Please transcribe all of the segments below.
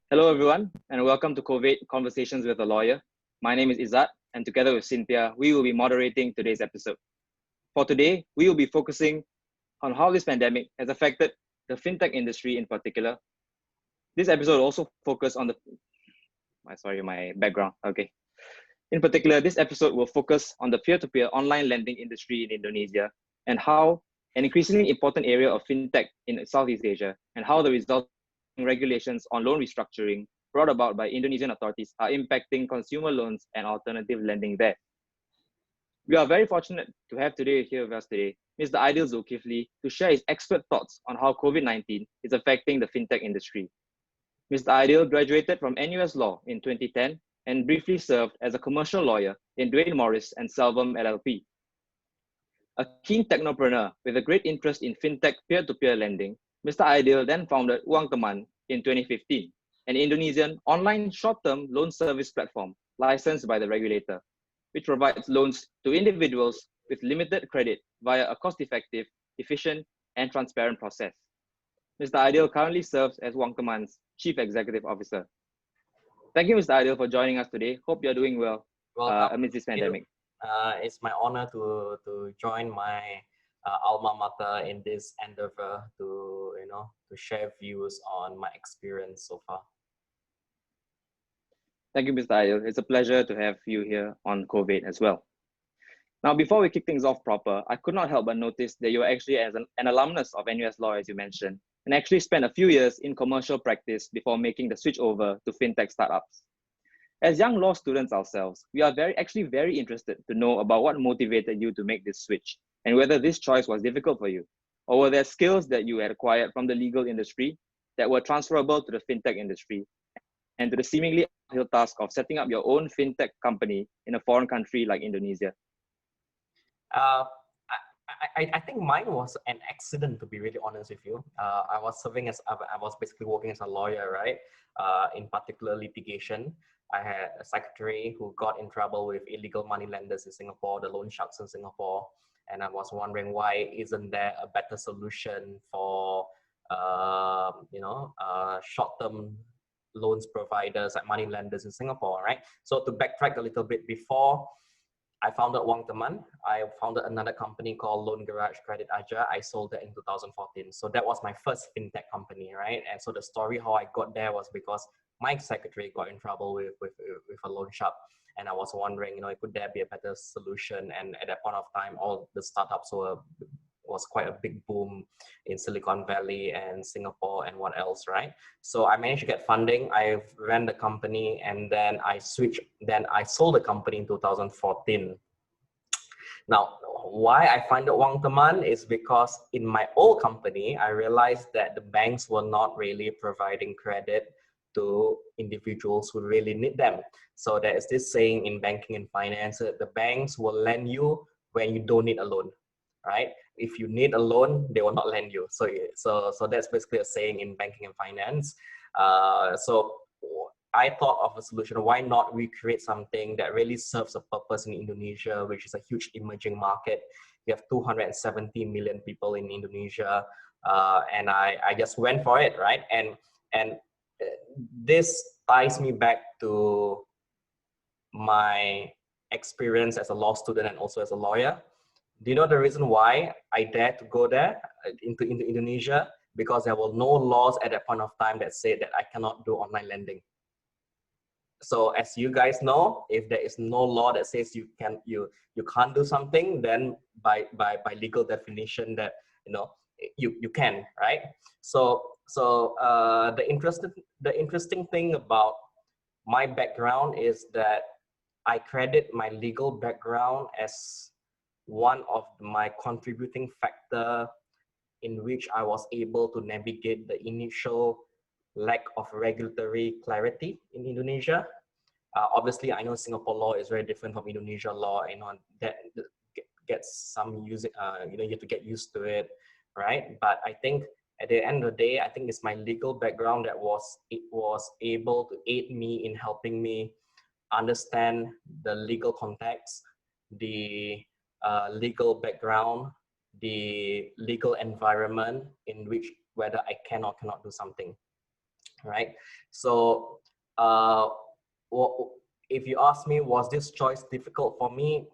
Hello, everyone, and welcome to COVID Conversations with a Lawyer. My name is Izzat, and together with Cynthia, we will be moderating today's episode. For today, we will be focusing on how this pandemic has affected the fintech industry in particular. This episode will also focus on my background. Okay. In particular, this episode will focus on the peer-to-peer online lending industry in Indonesia and how an increasingly important area of fintech in Southeast Asia and how the resulting regulations on loan restructuring brought about by Indonesian authorities are impacting consumer loans and alternative lending there. We are very fortunate to have here with us today Mr. Aidil Zulkifli to share his expert thoughts on how COVID-19 is affecting the fintech industry. Mr. Aidil graduated from NUS Law in 2010 and briefly served as a commercial lawyer in Duane Morris and Selvum LLP. A keen technopreneur with a great interest in fintech peer-to-peer lending, Mr. Aidil then founded UangTeman in 2015, an Indonesian online short-term loan service platform licensed by the regulator, which provides loans to individuals with limited credit via a cost-effective, efficient, and transparent process. Mr. Aidil currently serves as UangTeman's Chief Executive Officer. Thank you, Mr. Aidil, for joining us today. Hope you're doing well amidst this pandemic. It's my honor to join my alma mater in this endeavor to share views on my experience so far. Thank you, Mr. Aidil. It's a pleasure to have you here on COVID as well. Now, before we kick things off proper, I could not help but notice that you are actually an alumnus of NUS Law, as you mentioned, and actually spent a few years in commercial practice before making the switch over to fintech startups. As young law students ourselves, we are very interested to know about what motivated you to make this switch and whether this choice was difficult for you, or were there skills that you had acquired from the legal industry that were transferable to the fintech industry and to the seemingly uphill task of setting up your own fintech company in a foreign country like Indonesia? I think mine was an accident, to be really honest with you. I was basically working as a lawyer, right? In particular litigation. I had a secretary who got in trouble with illegal money lenders in Singapore, the loan sharks in Singapore, and I was wondering why isn't there a better solution for short-term loans providers like money lenders in Singapore, right? So to backtrack a little bit, before I founded UangTeman, I founded another company called Loan Garage Credit Aja. I sold that in 2014. So that was my first fintech company, right? And so the story how I got there was because my secretary got in trouble with a loan shark. And I was wondering, could there be a better solution? And at that point of time, all the startups was quite a big boom in Silicon Valley and Singapore and what else, right? So I managed to get funding. I ran the company and then I switched. Then I sold the company in 2014. Now, why I founded UangTeman is because in my old company, I realized that the banks were not really providing credit to individuals who really need them. So there is this saying in banking and finance that the banks will lend you when you don't need a loan, right? If you need a loan, they will not lend you. So that's basically a saying in banking and finance. So I thought of a solution. Why not we create something that really serves a purpose in Indonesia, which is a huge emerging market. We have 270 million people in Indonesia, and I just went for it, right? And this ties me back to my experience as a law student and also as a lawyer. Do you know the reason why I dared to go there into Indonesia? Because there were no laws at that point of time that said that I cannot do online lending. So as you guys know, if there is no law that says you can't do something, then by legal definition that you can, right? So the interesting thing about my background is that I credit my legal background as one of my contributing factor in which I was able to navigate the initial lack of regulatory clarity in Indonesia. Obviously, I know Singapore law is very different from Indonesia law. That gets some using. You have to get used to it, right? But I think at the end of the day, I think it's my legal background that was able to aid me in helping me understand the legal context, the legal background, the legal environment in which whether I can or cannot do something, right? So if you ask me, was this choice difficult for me?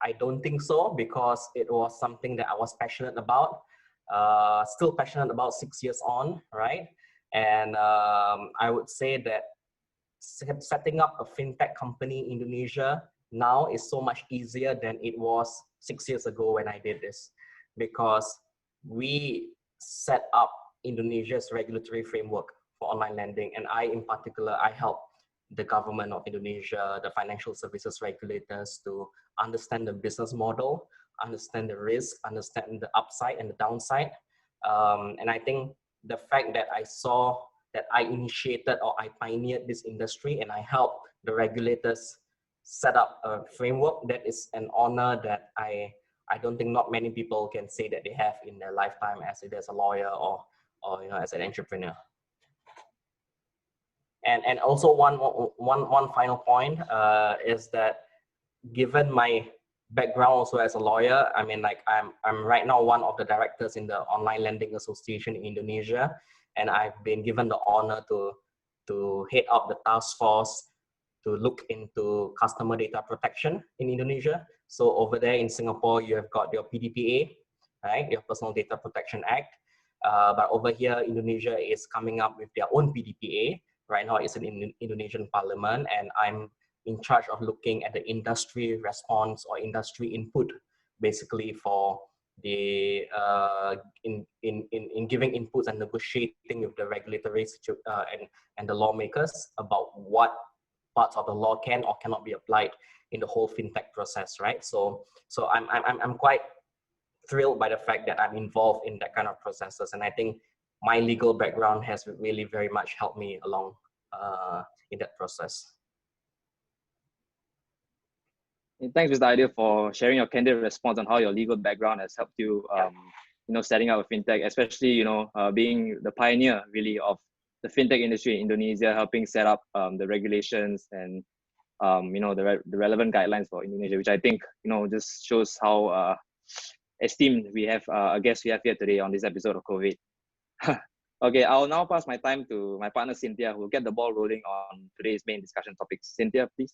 I don't think so, because it was something that I was passionate about, still passionate about 6 years on, right? And I would say that setting up a fintech company in Indonesia now is so much easier than it was 6 years ago when I did this, because we set up Indonesia's regulatory framework for online lending. And in particular, I help the government of Indonesia, the financial services regulators, to understand the business model, understand the risk, understand the upside and the downside. And I think the fact that I saw that I initiated or I pioneered this industry and I helped the regulators set up a framework, that is an honor that I don't think not many people can say that they have in their lifetime as a lawyer or as an entrepreneur. And also one final point is that, given my background also as a lawyer, I mean, like I'm right now one of the directors in the Online Lending Association in Indonesia, and I've been given the honor to head up the task force to look into customer data protection in Indonesia. So over there in Singapore, you have got your PDPA, right? Your Personal Data Protection Act. But over here, Indonesia is coming up with their own PDPA. Right now, it's in Indonesian Parliament, and I'm in charge of looking at the industry response or industry input, basically for the in giving inputs and negotiating with the regulatory and the lawmakers about what parts of the law can or cannot be applied in the whole fintech process, right? So I'm quite thrilled by the fact that I'm involved in that kind of processes, and I think my legal background has really very much helped me along in that process. Thanks, Mr. Aidil, for sharing your candid response on how your legal background has helped you, setting up a fintech, especially, being the pioneer really of the fintech industry in Indonesia, helping set up the regulations and, the relevant guidelines for Indonesia, which I think, just shows how esteemed we have a guest we have here today on this episode of COVID. Okay, I'll now pass my time to my partner, Cynthia, who will get the ball rolling on today's main discussion topics. Cynthia, please.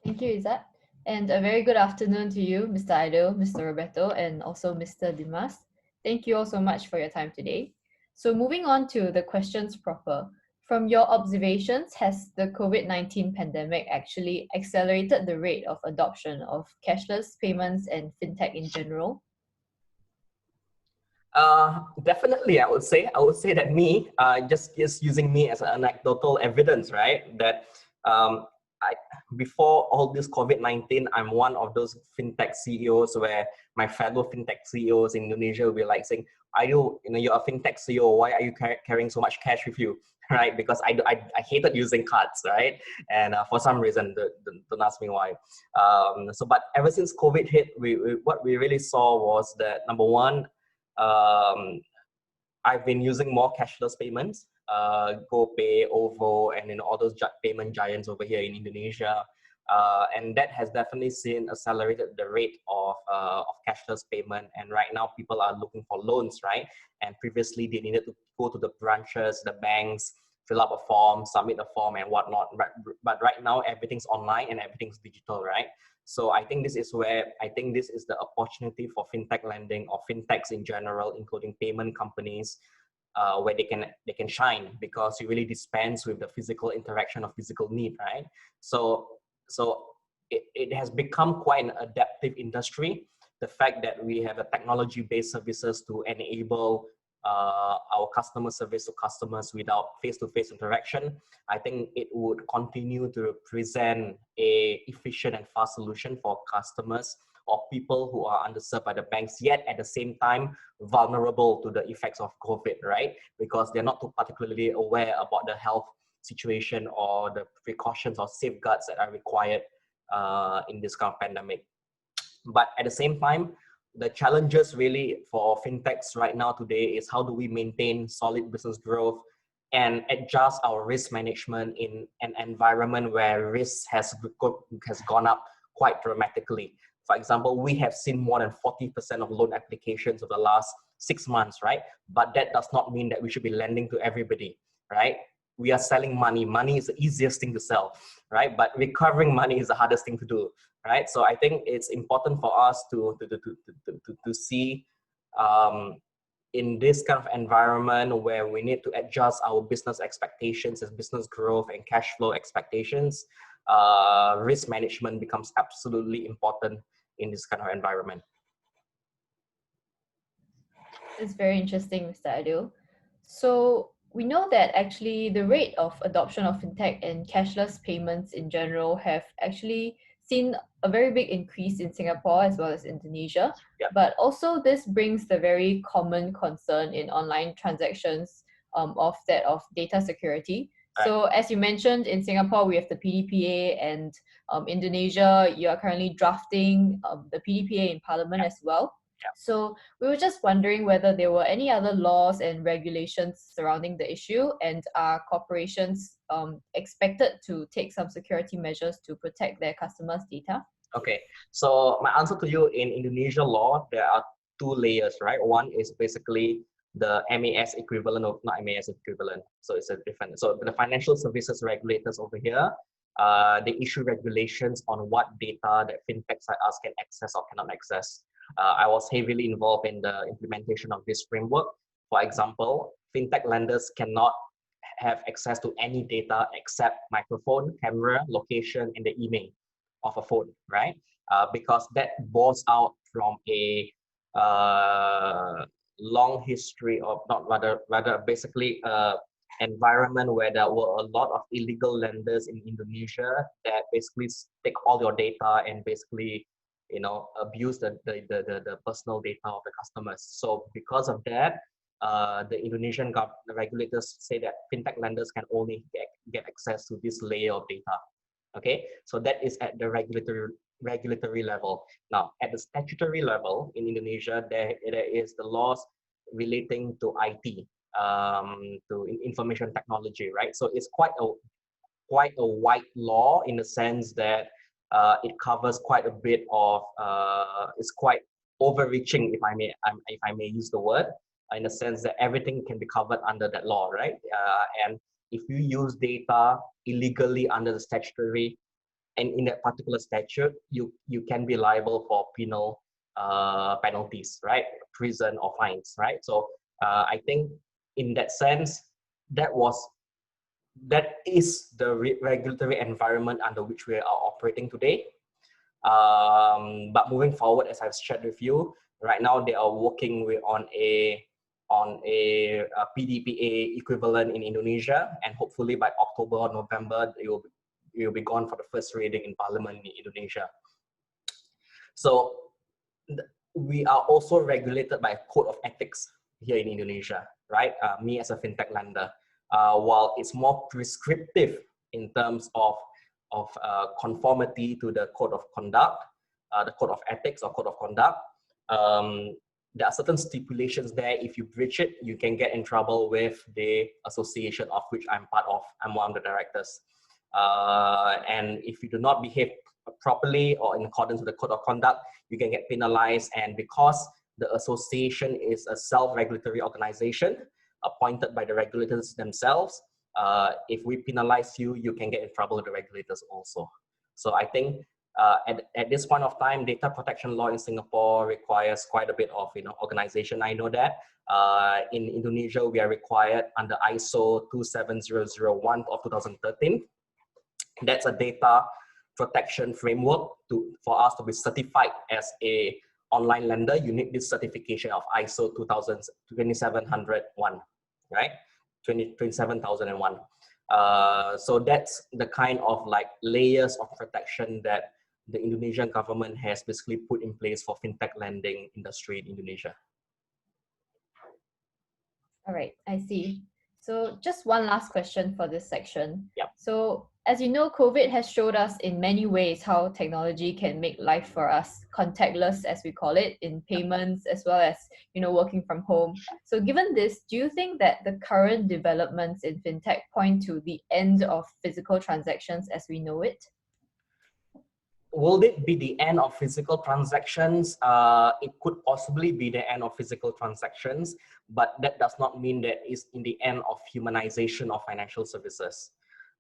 Thank you, Izzat. And a very good afternoon to you, Mr. Aidil, Mr. Roberto, and also Mr. Dimas. Thank you all so much for your time today. So moving on to the questions proper. From your observations, has the COVID-19 pandemic actually accelerated the rate of adoption of cashless payments and fintech in general? Definitely, I would say that me, just using me as an anecdotal evidence, right? That before all this COVID-19, I'm one of those fintech CEOs where my fellow fintech CEOs in Indonesia will be like saying, you're a fintech CEO, why are you carrying so much cash with you, right? Because I hated using cards, right? And for some reason, don't ask me why. But ever since COVID hit, what we really saw was that, number one, I've been using more cashless payments, GoPay, OVO, and all those payment giants over here in Indonesia. And that has definitely accelerated the rate of cashless payment. And right now people are looking for loans, right? And previously they needed to go to the branches, the banks, fill up a form, submit a form and whatnot. But right now everything's online and everything's digital, right? So I think this is the opportunity for fintech lending or fintechs in general, including payment companies, where they can shine, because you really dispense with the physical interaction of physical need, right? So it has become quite an adaptive industry. The fact that we have a technology-based services to enable our customer service to customers without face-to-face interaction, I think it would continue to present a efficient and fast solution for customers or people who are underserved by the banks, yet at the same time vulnerable to the effects of COVID, right? Because they're not too particularly aware about the health situation or the precautions or safeguards that are required in this kind of pandemic. But at the same time, the challenges really for fintechs right now today is how do we maintain solid business growth and adjust our risk management in an environment where risk has gone up quite dramatically. For example, we have seen more than 40% of loan applications over the last 6 months, right? But that does not mean that we should be lending to everybody, right? We are selling money. Money is the easiest thing to sell, right? But recovering money is the hardest thing to do, right? So I think it's important for us to see in this kind of environment where we need to adjust our business expectations as business growth and cash flow expectations, risk management becomes absolutely important in this kind of environment. It's very interesting, Mr. Aidil. So we know that actually the rate of adoption of fintech and cashless payments in general have actually seen a very big increase in Singapore as well as Indonesia. Yeah. But also this brings the very common concern in online transactions of that of data security. Right. So as you mentioned, in Singapore, we have the PDPA, and Indonesia, you are currently drafting the PDPA in Parliament as well. So we were just wondering whether there were any other laws and regulations surrounding the issue, and are corporations expected to take some security measures to protect their customers' data? Okay, so my answer to you, in Indonesia law, there are two layers, right? One is basically the MAS equivalent of, not MAS equivalent, so it's a different, so the financial services regulators over here, they issue regulations on what data that fintechs like us can access or cannot access. I was heavily involved in the implementation of this framework. For example, fintech lenders cannot have access to any data except microphone, camera, location, and the email of a phone, right? Because that bores out from a long history of, not rather basically environment where there were a lot of illegal lenders in Indonesia that basically take all your data and basically, you know, abuse the personal data of the customers. So because of that, the Indonesian regulators say that fintech lenders can only get access to this layer of data. Okay, so that is at the regulatory level. Now, at the statutory level in Indonesia, there is the laws relating to IT, to information technology, right? So it's quite a wide law in the sense that it covers quite a bit of, it's quite overreaching, if I may use the word, in the sense that everything can be covered under that law, right? And if you use data illegally under the statutory, and in that particular statute, you can be liable for penal penalties, right? Prison or fines, right? So I think in that sense, that is the regulatory environment under which we are operating today. But moving forward, as I've shared with you, right now they are working on a PDPA equivalent in Indonesia, and hopefully by October or November, it will be gone for the first reading in Parliament in Indonesia. So we are also regulated by a code of ethics here in Indonesia, right? Me as a fintech lender, while it's more prescriptive in terms of conformity to the code of conduct, the code of ethics or code of conduct, there are certain stipulations there. If you breach it, you can get in trouble with the association of which I'm part of. I'm one of the directors. And if you do not behave properly or in accordance with the code of conduct, you can get penalized. And because the association is a self-regulatory organization appointed by the regulators themselves, if we penalize you, you can get in trouble with the regulators also. So I think at this point of time, data protection law in Singapore requires quite a bit of organization. I know that in Indonesia, we are required under ISO 27001 of 2013. That's a data protection framework for us to be certified as a online lender. You need this certification of ISO 27001, right? 27001. So that's the kind of like layers of protection that the Indonesian government has basically put in place for fintech lending industry in Indonesia. All right, I see. So just one last question for this section. Yep. So as you know, COVID has showed us in many ways how technology can make life for us contactless, as we call it, in payments as well as working from home. So given this, do you think that the current developments in fintech point to the end of physical transactions as we know it? will it be the end of physical transactions? It could possibly be the end of physical transactions, but that does not mean that it's in the end of humanization of financial services.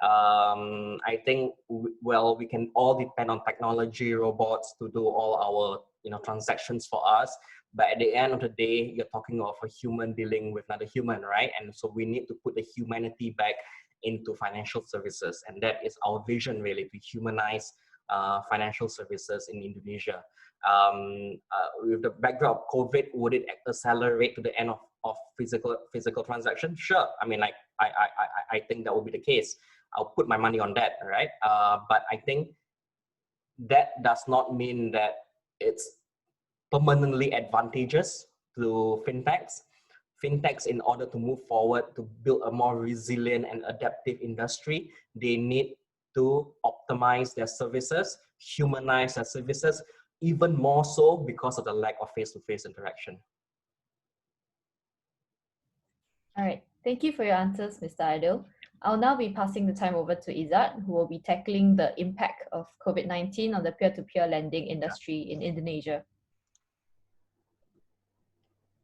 I think, well, we can all depend on technology, robots to do all our transactions for us. But at the end of the day, you're talking of a human dealing with another human, right? And so we need to put the humanity back into financial services. And that is our vision, really, to humanize financial services in Indonesia. With the backdrop of COVID, would it accelerate to the end of physical transactions? Sure. I mean, like, I think that will be the case. I'll put my money on that, right? But I think that does not mean that it's permanently advantageous to fintechs. Fintechs, in order to move forward, to build a more resilient and adaptive industry, they need to optimize their services, humanize their services, even more so because of the lack of face-to-face interaction. All right, thank you for your answers, Mr. Aidil. I'll now be passing the time over to Izzat, who will be tackling the impact of COVID-19 on the peer-to-peer lending industry in Indonesia.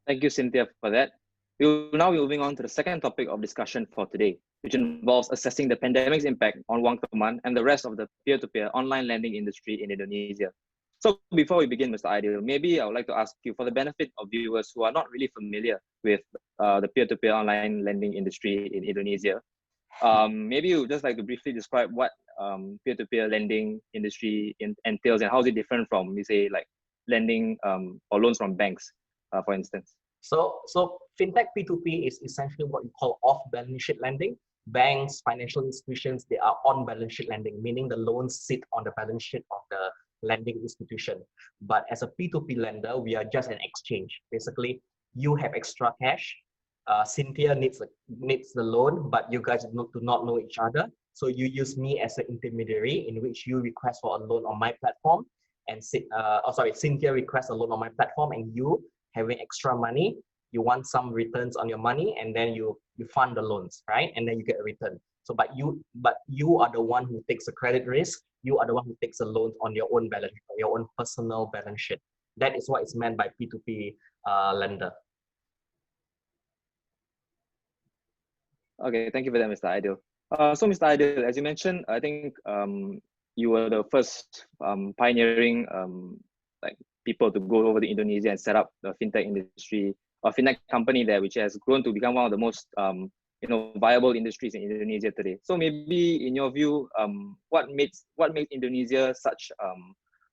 Thank you, Cynthia, for that. We will now be moving on to the second topic of discussion for today, which involves assessing the pandemic's impact on UangTeman and the rest of the peer-to-peer online lending industry in Indonesia. So before we begin, Mr. Aidil, maybe I would like to ask you, for the benefit of viewers who are not really familiar with the peer-to-peer online lending industry in Indonesia, maybe you would just like to briefly describe what peer-to-peer lending industry entails and how is it different from, we say, like lending or loans from banks, for instance. So fintech P2P is essentially what you call off-balance sheet lending. Banks, financial institutions, they are on-balance sheet lending, meaning the loans sit on the balance sheet of the lending institution. But as a P2P lender, we are just an exchange. Basically, you have extra cash. Cynthia needs the loan, but you guys do not know each other. So you use me as an intermediary in which you request for a loan on my platform, and Cynthia requests a loan on my platform, and you, having extra money, you want some returns on your money, and then you fund the loans, right? And then you get a return. So, but you are the one who takes the credit risk. You are the one who takes the loans on your own balance, your own personal balance sheet. That is what is meant by P2P lender. Okay, thank you for that, Mr. Aidil. So, Mr. Aidil, as you mentioned, I think you were the first pioneering like people to go over to Indonesia and set up the fintech industry, a fintech company there, which has grown to become one of the most viable industries in Indonesia today. So maybe in your view, what makes Indonesia such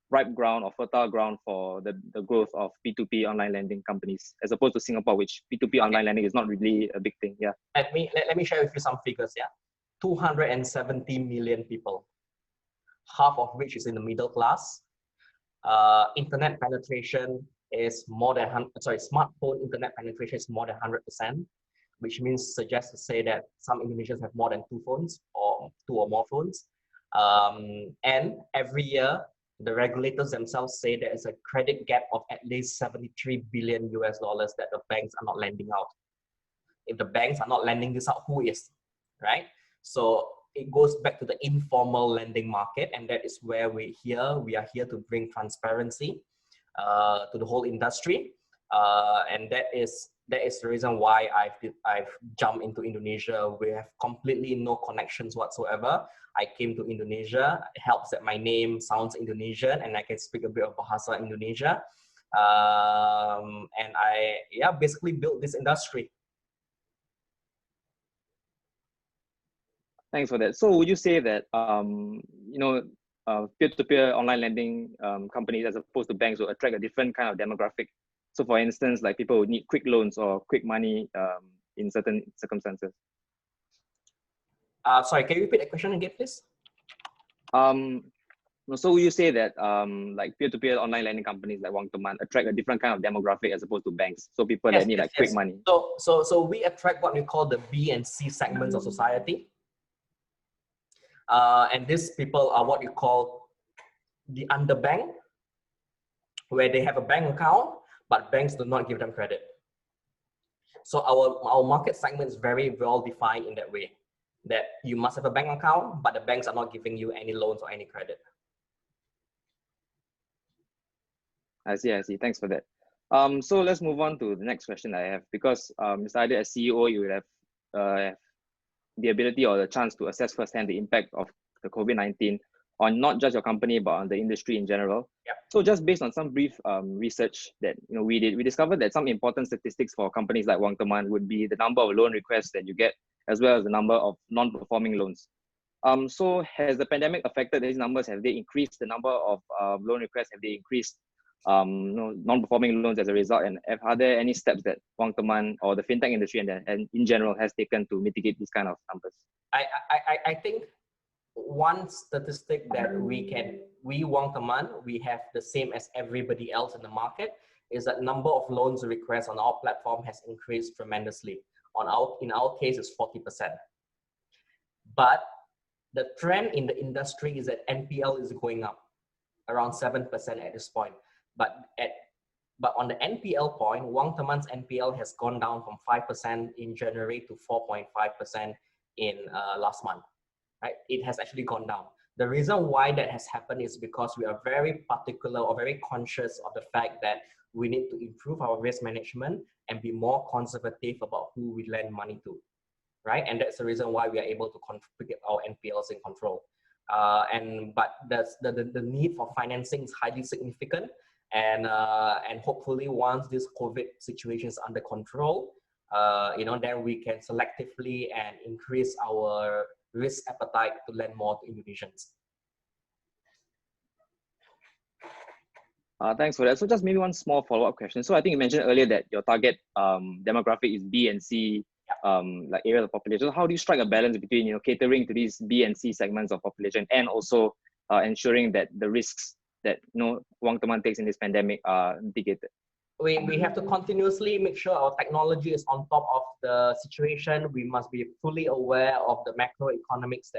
ripe ground or fertile ground for the growth of P2P online lending companies, as opposed to Singapore, which P2P online lending is not really a big thing? Yeah. Let me share with you some figures. Yeah, 270 million people, half of which is in the middle class. Internet penetration is more than smartphone internet penetration is more than 100%, which suggests to say that some Indonesians have more than two phones or two or more phones. And every year, the regulators themselves say there is a credit gap of at least $73 billion that the banks are not lending out. If the banks are not lending this out, who is, right? So it goes back to the informal lending market, and that is where we are here to bring transparency to the whole industry, and that is the reason why I've jumped into Indonesia. We have completely no connections whatsoever. I came to Indonesia. It helps that my name sounds Indonesian and I can speak a bit of Bahasa Indonesia, and I basically built this industry. Thanks for that. So would you say that peer-to-peer online lending companies, as opposed to banks, will attract a different kind of demographic? So for instance, like people who need quick loans or quick money in certain circumstances. Sorry, can you repeat that question again, please? So would you say that like peer-to-peer online lending companies like UangTeman attract a different kind of demographic as opposed to banks? So people that need quick money. So we attract what we call the B and C segments of society. And these people are what you call the underbanked, where they have a bank account, but banks do not give them credit. So our market segment is very well defined in that way, that you must have a bank account, but the banks are not giving you any loans or any credit. I see, I see. Thanks for that. So let's move on to the next question I have, because Mr. Aidil, as CEO, you will have the ability or the chance to assess firsthand the impact of the COVID-19 on not just your company, but on the industry in general. Yep. So just based on some brief research that we did, we discovered that some important statistics for companies like UangTeman would be the number of loan requests that you get, as well as the number of non-performing loans. So has the pandemic affected these numbers? Have they increased the number of loan requests? Have they increased non-performing loans as a result? And are there any steps that UangTeman or the fintech industry and in general has taken to mitigate these kind of numbers? I think one statistic that we UangTeman, we have the same as everybody else in the market, is that number of loans requests on our platform has increased tremendously. In our case, it's 40%. But the trend in the industry is that NPL is going up around 7% at this point. But on the NPL point, UangTeman's NPL has gone down from 5% in January to 4.5% in last month. Right? It has actually gone down. The reason why that has happened is because we are very particular or very conscious of the fact that we need to improve our risk management and be more conservative about who we lend money to. Right? And that's the reason why we are able to get our NPLs in control. But the need for financing is highly significant. And hopefully once this COVID situation is under control, then we can selectively and increase our risk appetite to lend more to Indonesians. Thanks for that. So just maybe one small follow-up question. So I think you mentioned earlier that your target demographic is B and C, like areas of population. So how do you strike a balance between catering to these B and C segments of population and also ensuring that the risks that UangTeman takes in this pandemic are mitigated? We have to continuously make sure our technology is on top of the situation. We must be fully aware of the macroeconomics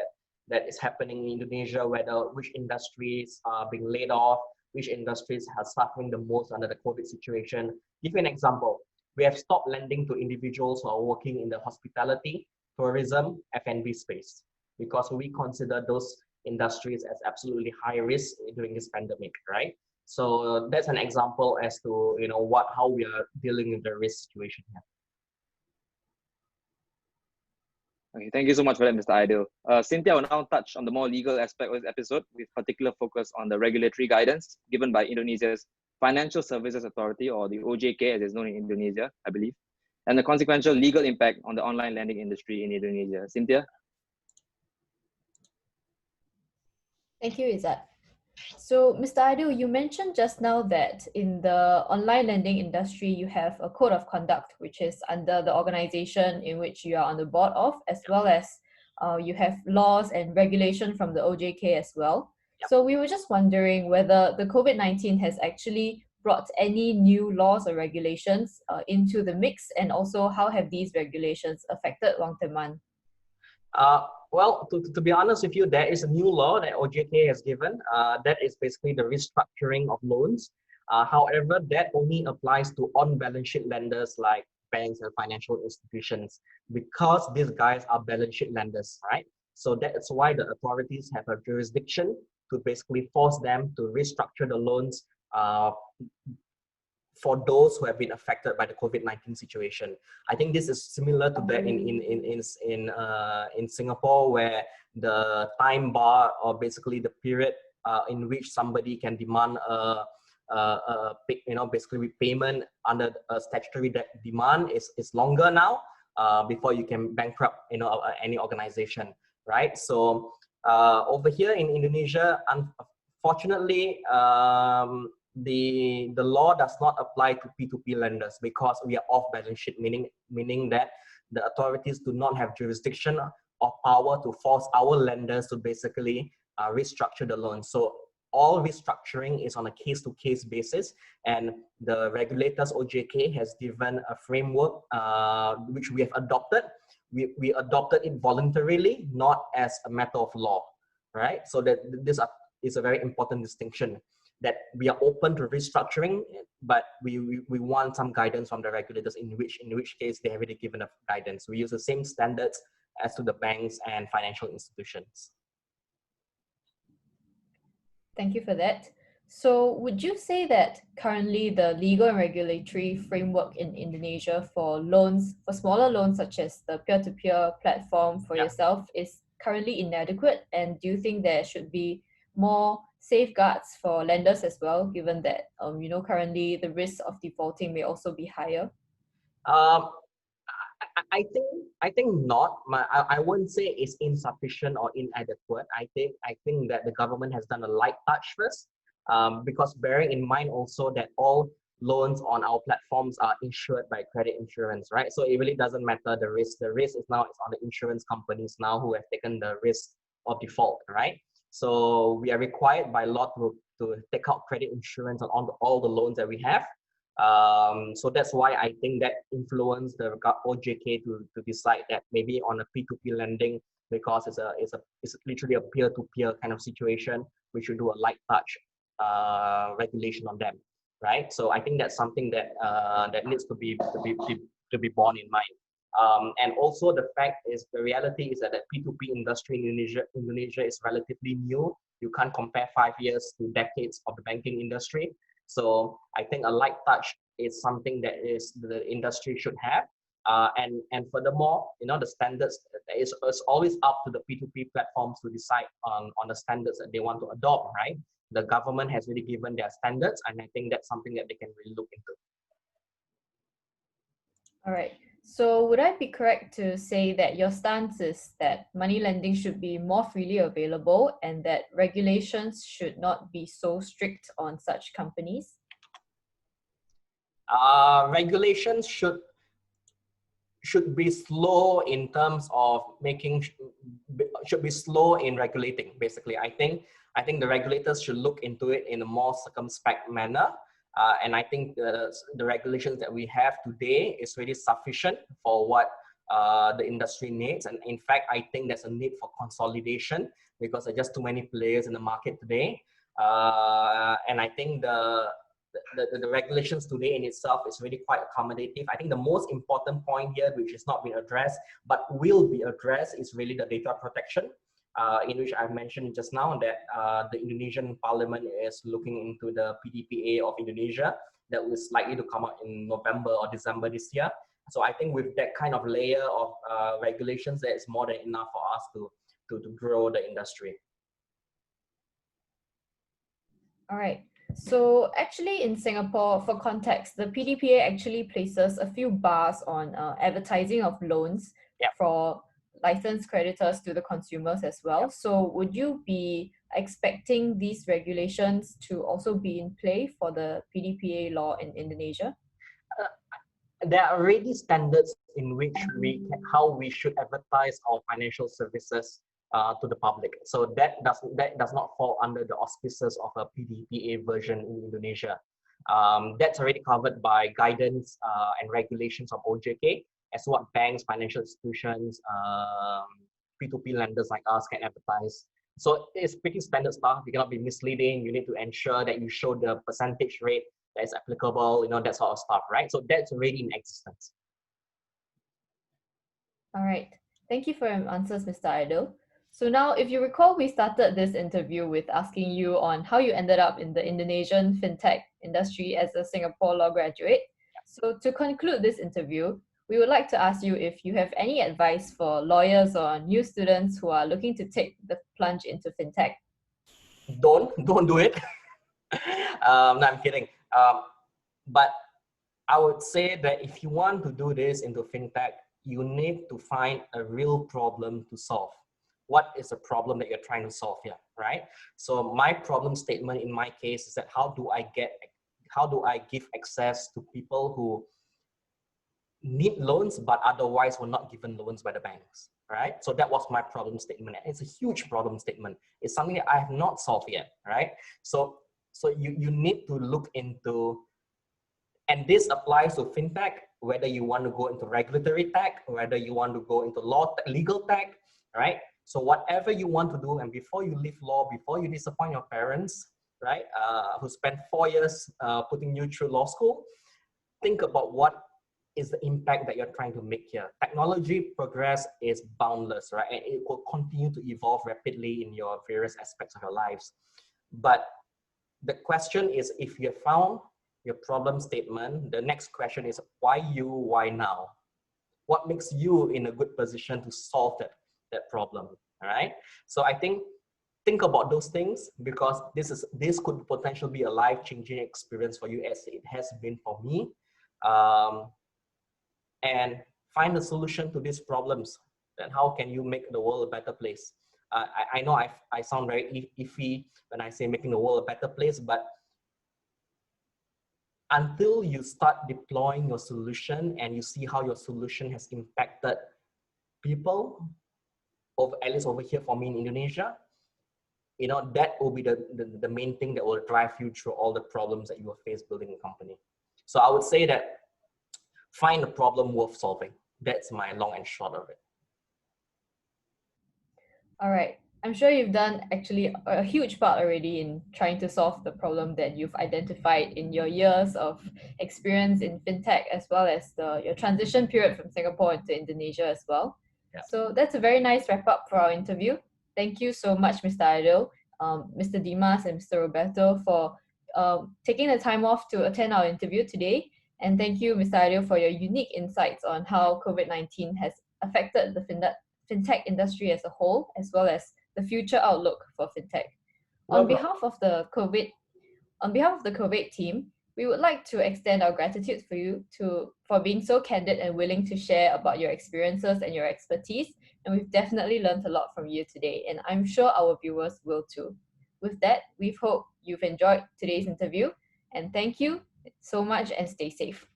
that is happening in Indonesia, which industries are being laid off, which industries are suffering the most under the COVID situation. Give you an example. We have stopped lending to individuals who are working in the hospitality, tourism, F&B space, because we consider those industries as absolutely high risk during this pandemic, right? So that's an example as to how we are dealing with the risk situation here. Okay, thank you so much for that, Mr. Aidil. Cynthia will now touch on the more legal aspect of this episode, with particular focus on the regulatory guidance given by Indonesia's Financial Services Authority, or the OJK as it's known in Indonesia, I believe, and the consequential legal impact on the online lending industry in Indonesia. Cynthia? Thank you, Izzat. So, Mr. Aidil, you mentioned just now that in the online lending industry, you have a code of conduct, which is under the organization in which you are on the board of, as well as you have laws and regulation from the OJK as well. Yep. So we were just wondering whether the COVID-19 has actually brought any new laws or regulations into the mix, and also how have these regulations affected UangTeman? Well, to be honest with you, there is a new law that OJK has given. That is basically the restructuring of loans. However, that only applies to on-balance sheet lenders like banks and financial institutions, because these guys are balance sheet lenders, right? So that's why the authorities have a jurisdiction to basically force them to restructure the loans for those who have been affected by the COVID-19 situation. I think this is similar to that in Singapore, where the time bar, or basically the period in which somebody can demand basically repayment under a statutory demand is longer now, before you can bankrupt any organization, right? So over here in Indonesia, unfortunately, the law does not apply to P2P lenders, because we are off balance sheet, meaning that the authorities do not have jurisdiction or power to force our lenders to basically restructure the loan. So all restructuring is on a case-to-case basis, and the regulators OJK has given a framework which we have adopted. We adopted it voluntarily, not as a matter of law, right? So that this is a very important distinction, that we are open to restructuring, but we want some guidance from the regulators, in which case they have already given us guidance. We use the same standards as to the banks and financial institutions. Thank you for that. So would you say that currently the legal and regulatory framework in Indonesia for loans, for smaller loans such as the peer-to-peer platform for Yeah. yourself is currently inadequate? And do you think there should be more safeguards for lenders as well, given that currently the risk of defaulting may also be higher? Um, I think not. I wouldn't say it's insufficient or inadequate. I think that the government has done a light touch first, because bearing in mind also that all loans on our platforms are insured by credit insurance, right? So it really doesn't matter the risk. The risk is now it's on the insurance companies now who have taken the risk of default, right? So we are required by law to take out credit insurance on all the loans that we have. So that's why I think that influenced the OJK to decide that maybe on a P2P lending, because it's literally a peer-to-peer kind of situation, we should do a light touch regulation on them, right? So I think that's something that that needs to be borne in mind. And also the fact is, the reality is that the P2P industry in Indonesia is relatively new. You can't compare 5 years to decades of the banking industry. So I think a light touch is something that is the industry should have. And furthermore, the standards, it's always up to the P2P platforms to decide on the standards that they want to adopt, right? The government has really given their standards, and I think that's something that they can really look into. All right. So would I be correct to say that your stance is that money lending should be more freely available and that regulations should not be so strict on such companies? Regulations should be slow in terms of should be slow in regulating. Basically, I think the regulators should look into it in a more circumspect manner. And I think the regulations that we have today is really sufficient for what the industry needs. And in fact, I think there's a need for consolidation because there are just too many players in the market today. And I think the regulations today in itself is really quite accommodative. I think the most important point here, which is not being addressed, but will be addressed, is really the data protection. In which I mentioned just now that the Indonesian Parliament is looking into the PDPA of Indonesia that was likely to come out in November or December this year. So I think with that kind of layer of regulations, that is more than enough for us to grow the industry. All right. So actually in Singapore, for context, the PDPA actually places a few bars on advertising of loans for licensed creditors to the consumers as well. So would you be expecting these regulations to also be in play for the PDPA law in Indonesia? There are already standards in which how we should advertise our financial services to the public. So that does not fall under the auspices of a PDPA version in Indonesia. That's already covered by guidance and regulations of OJK, as what banks, financial institutions, P2P lenders like us can advertise. So it's pretty standard stuff. You cannot be misleading. You need to ensure that you show the percentage rate that is applicable, that sort of stuff, right? So that's already in existence. All right. Thank you for your answers, Mr. Aidil. So now, if you recall, we started this interview with asking you on how you ended up in the Indonesian fintech industry as a Singapore law graduate. So to conclude this interview, we would like to ask you if you have any advice for lawyers or new students who are looking to take the plunge into fintech. Don't do it. No, I'm kidding. But I would say that if you want to do this into fintech, you need to find a real problem to solve. What is the problem that you're trying to solve here, right? So my problem statement in my case is that how do I give access to people who need loans but otherwise were not given loans by the banks, right? So that was my problem statement. And it's a huge problem statement. It's something that I have not solved yet, right? So you need to look into, and this applies to fintech, whether you want to go into regulatory tech, whether you want to go into legal tech, right? So whatever you want to do, and before you leave law, before you disappoint your parents, right, who spent 4 years putting you through law school, think about what is the impact that you're trying to make here. Technology progress is boundless, right? And it will continue to evolve rapidly in your various aspects of your lives. But the question is, if you have found your problem statement, the next question is why you, why now? What makes you in a good position to solve that problem, all right? So I think about those things, because this could potentially be a life-changing experience for you, as it has been for me. And find a solution to these problems. Then how can you make the world a better place? I know I sound very iffy when I say making the world a better place, but until you start deploying your solution and you see how your solution has impacted people, at least over here for me in Indonesia, that will be the main thing that will drive you through all the problems that you will face building a company. So I would say that find a problem worth solving. That's my long and short of it. All right. I'm sure you've done actually a huge part already in trying to solve the problem that you've identified in your years of experience in fintech, as well as your transition period from Singapore into Indonesia as well. Yeah. So that's a very nice wrap up for our interview. Thank you so much, Mr. Aidil, Mr. Dimas, and Mr. Roberto for taking the time off to attend our interview today. And thank you, Mr. Aidil, for your unique insights on how COVID-19 has affected the fintech industry as a whole, as well as the future outlook for fintech. On behalf of the COVID team, we would like to extend our gratitude for you for being so candid and willing to share about your experiences and your expertise. And we've definitely learned a lot from you today, and I'm sure our viewers will too. With that, we hope you've enjoyed today's interview, and thank you so much and stay safe.